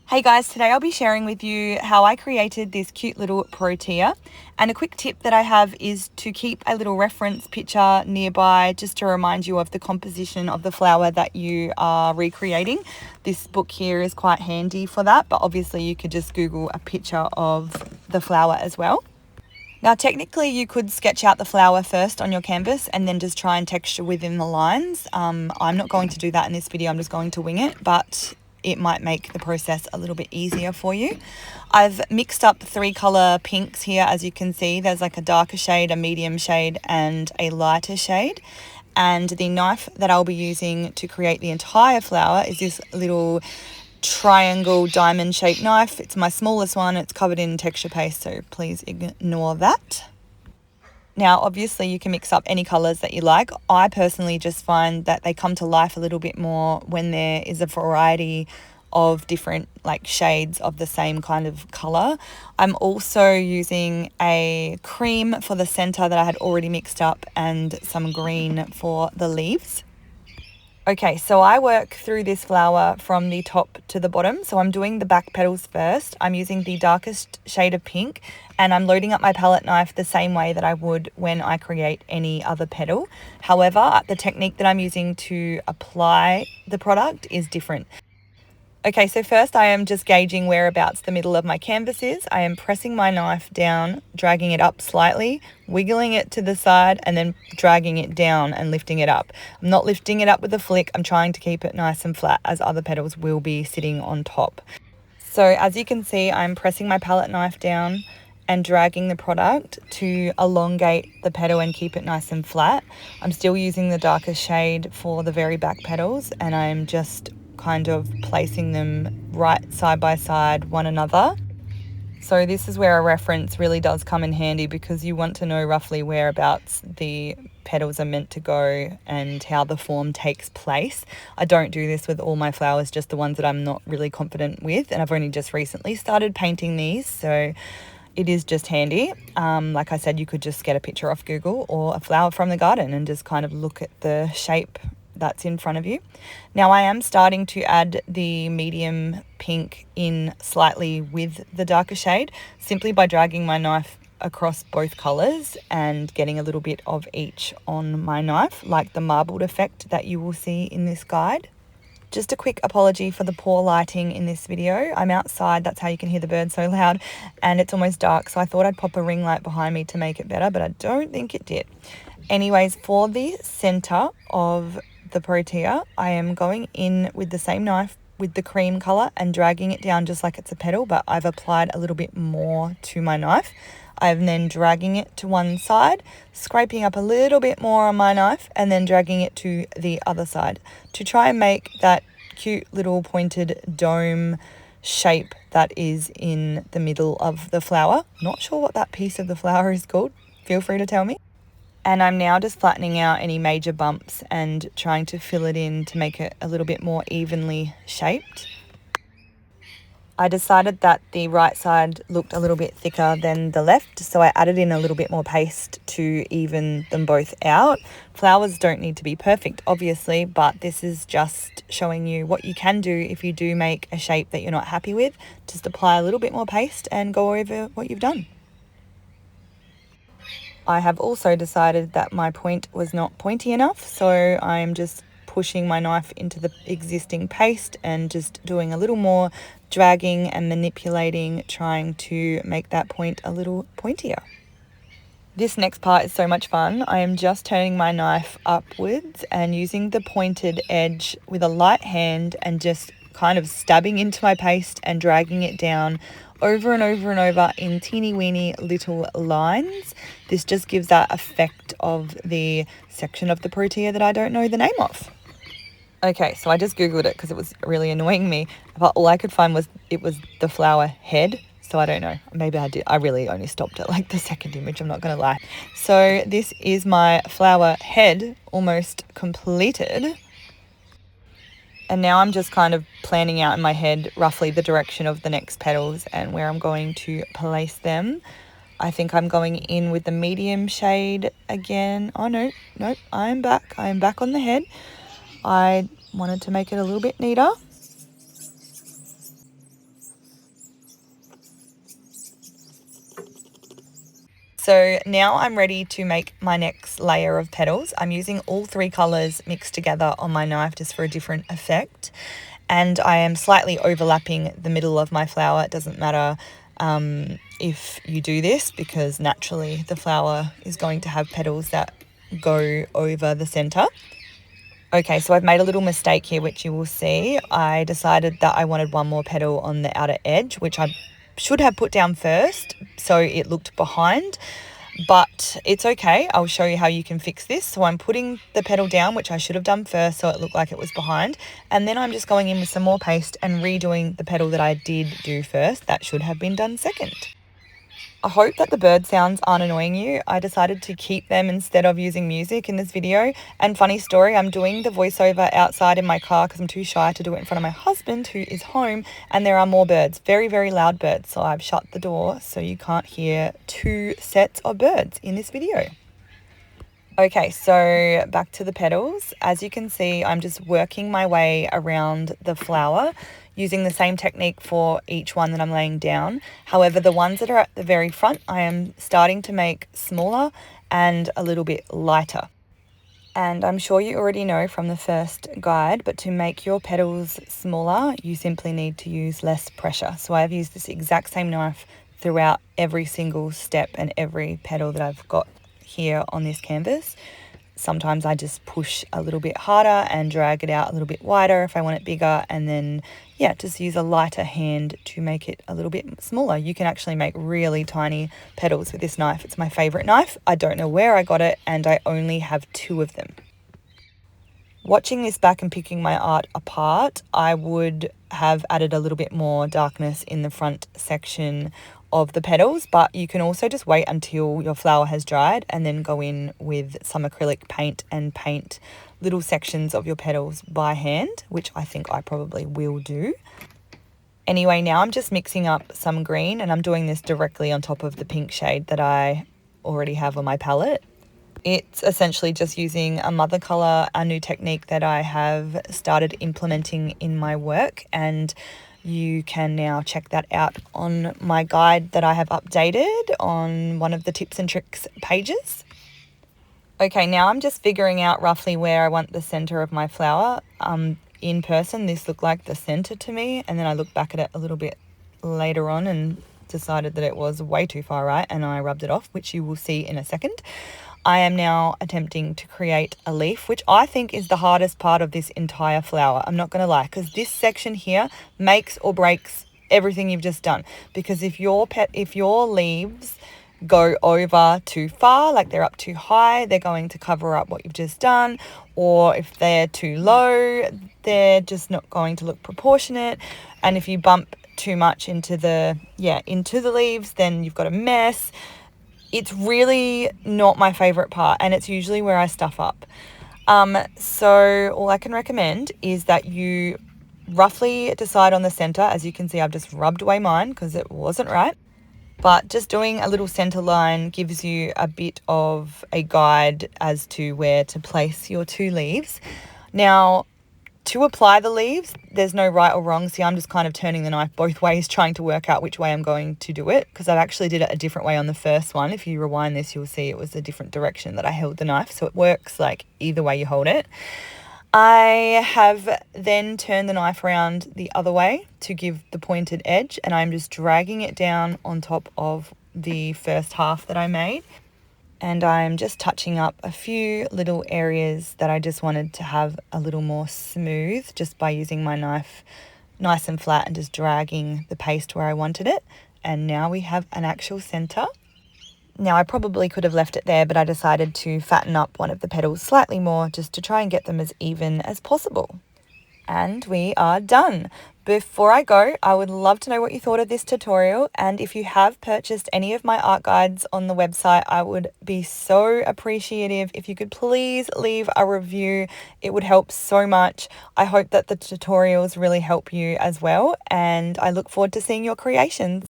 Hey guys, today I'll be sharing with you how I created this cute little protea, and a quick tip that I have is to keep a little reference picture nearby just to remind you of the composition of the flower that you are recreating. This book here is quite handy for that, but obviously you could just Google a picture of the flower as well. Now, technically, you could sketch out the flower first on your canvas and then just try and texture within the lines. I'm not going to do that in this video, I'm just going to wing it, but it might make the process a little bit easier for you. I've mixed up 3 color pinks here, as you can see. There's like a darker shade, a medium shade, and a lighter shade. And the knife that I'll be using to create the entire flower is this little triangle diamond shaped knife. It's my smallest one. It's covered in texture paste, so please ignore that. Now, obviously you can mix up any colors that you like. I personally just find that they come to life a little bit more when there is a variety of different shades of the same kind of color. I'm also using a cream for the center that I had already mixed up and some green for the leaves. Okay, so I work through this flower from the top to the bottom. So I'm doing the back petals first. I'm using the darkest shade of pink, and I'm loading up my palette knife the same way that I would when I create any other petal. However, the technique that I'm using to apply the product is different. Okay, so first I am just gauging whereabouts the middle of my canvas is. I am pressing my knife down, dragging it up slightly, wiggling it to the side, and then dragging it down and lifting it up. I'm not lifting it up with a flick. I'm trying to keep it nice and flat, as other petals will be sitting on top. So as you can see, I'm pressing my palette knife down and dragging the product to elongate the petal and keep it nice and flat. I'm still using the darker shade for the very back petals, and I'm just kind of placing them right side by side one another. So this is where a reference really does come in handy, because you want to know roughly whereabouts the petals are meant to go and how the form takes place. I don't do this with all my flowers, just the ones that I'm not really confident with, and I've only just recently started painting these, so it is just handy. Like I said, you could just get a picture off Google or a flower from the garden and just kind of look at the shape that's in front of you. Now I am starting to add the medium pink in slightly with the darker shade, simply by dragging my knife across both colors and getting a little bit of each on my knife, like the marbled effect that you will see in this guide. Just a quick apology for the poor lighting in this video. I'm outside, that's how you can hear the birds so loud, and it's almost dark, so I thought I'd pop a ring light behind me to make it better, but I don't think it did. Anyways, for the center of the protea, I am going in with the same knife with the cream color and dragging it down just like it's a petal, but I've applied a little bit more to my knife. I'm then dragging it to one side, scraping up a little bit more on my knife, and then dragging it to the other side to try and make that cute little pointed dome shape that is in the middle of the flower. Not sure what that piece of the flower is called. Feel free to tell me. And I'm now just flattening out any major bumps and trying to fill it in to make it a little bit more evenly shaped. I decided that the right side looked a little bit thicker than the left, so I added in a little bit more paste to even them both out. Flowers don't need to be perfect, obviously, but this is just showing you what you can do if you do make a shape that you're not happy with. Just apply a little bit more paste and go over what you've done. I have also decided that my point was not pointy enough, so I'm just pushing my knife into the existing paste and just doing a little more dragging and manipulating, trying to make that point a little pointier. This next part is so much fun. I am just turning my knife upwards and using the pointed edge with a light hand and just kind of stabbing into my paste and dragging it down over and over and over in teeny weeny little lines. This just gives that effect of the section of the protea that I don't know the name of. Okay, so I just Googled it because it was really annoying me, but all I could find was it was the flower head. So I don't know, maybe I did. I really only stopped at like the second image, I'm not gonna lie. So this is my flower head almost completed. And now I'm just kind of planning out in my head roughly the direction of the next petals and where I'm going to place them. I think I'm going in with the medium shade again. Oh no, I'm back on the head. I wanted to make it a little bit neater. So now I'm ready to make my next layer of petals. I'm using all 3 colours mixed together on my knife just for a different effect. And I am slightly overlapping the middle of my flower. It doesn't matter if you do this, because naturally the flower is going to have petals that go over the centre. Okay, so I've made a little mistake here, which you will see. I decided that I wanted one more petal on the outer edge, which I should have put down first, so it looked behind, but it's okay. I'll show you how you can fix this. So I'm putting the petal down, which I should have done first, so it looked like it was behind, and then I'm just going in with some more paste and redoing the petal that I did do first. That should have been done second. I hope that the bird sounds aren't annoying you. I decided to keep them instead of using music in this video. And funny story, I'm doing the voiceover outside in my car because I'm too shy to do it in front of my husband, who is home, and there are more birds, very, very loud birds. So I've shut the door so you can't hear 2 sets of birds in this video. Okay, so back to the petals. As you can see, I'm just working my way around the flower using the same technique for each one that I'm laying down. However, the ones that are at the very front, I am starting to make smaller and a little bit lighter. And I'm sure you already know from the first guide, but to make your petals smaller, you simply need to use less pressure. So I've used this exact same knife throughout every single step and every petal that I've got here on this canvas. Sometimes I just push a little bit harder and drag it out a little bit wider if I want it bigger, and then just use a lighter hand to make it a little bit smaller. You can actually make really tiny petals with this knife. It's my favorite knife. I don't know where I got it, and I only have 2 of them. Watching this back and picking my art apart, I would have added a little bit more darkness in the front section of the petals, but you can also just wait until your flower has dried and then go in with some acrylic paint and paint little sections of your petals by hand, which I think I probably will do. Anyway, now I'm just mixing up some green, and I'm doing this directly on top of the pink shade that I already have on my palette. It's essentially just using a mother colour, a new technique that I have started implementing in my work, and you can now check that out on my guide that I have updated on one of the tips and tricks pages. Okay, now I'm just figuring out roughly where I want the centre of my flower. In person, this looked like the centre to me, and then I looked back at it a little bit later on and decided that it was way too far right, and I rubbed it off, which you will see in a second. I am now attempting to create a leaf, which I think is the hardest part of this entire flower. I'm not going to lie, because this section here makes or breaks everything you've just done. Because if your leaves go over too far, like they're up too high, they're going to cover up what you've just done. Or if they're too low, they're just not going to look proportionate. And if you bump too much into the leaves, then you've got a mess. It's really not my favorite part, and it's usually where I stuff up. So all I can recommend is that you roughly decide on the center. As you can see, I've just rubbed away mine because it wasn't right. But just doing a little center line gives you a bit of a guide as to where to place your 2 leaves. Now, to apply the leaves, there's no right or wrong. See, I'm just kind of turning the knife both ways, trying to work out which way I'm going to do it, because I've actually did it a different way on the first one. If you rewind this, you'll see it was a different direction that I held the knife. So it works like either way you hold it. I have then turned the knife around the other way to give the pointed edge, and I'm just dragging it down on top of the first half that I made. And I'm just touching up a few little areas that I just wanted to have a little more smooth, just by using my knife nice and flat and just dragging the paste where I wanted it. And now we have an actual center. Now I probably could have left it there, but I decided to fatten up one of the petals slightly more just to try and get them as even as possible. And we are done. Before I go, I would love to know what you thought of this tutorial, and if you have purchased any of my art guides on the website, I would be so appreciative if you could please leave a review. It would help so much. I hope that the tutorials really help you as well, and I look forward to seeing your creations.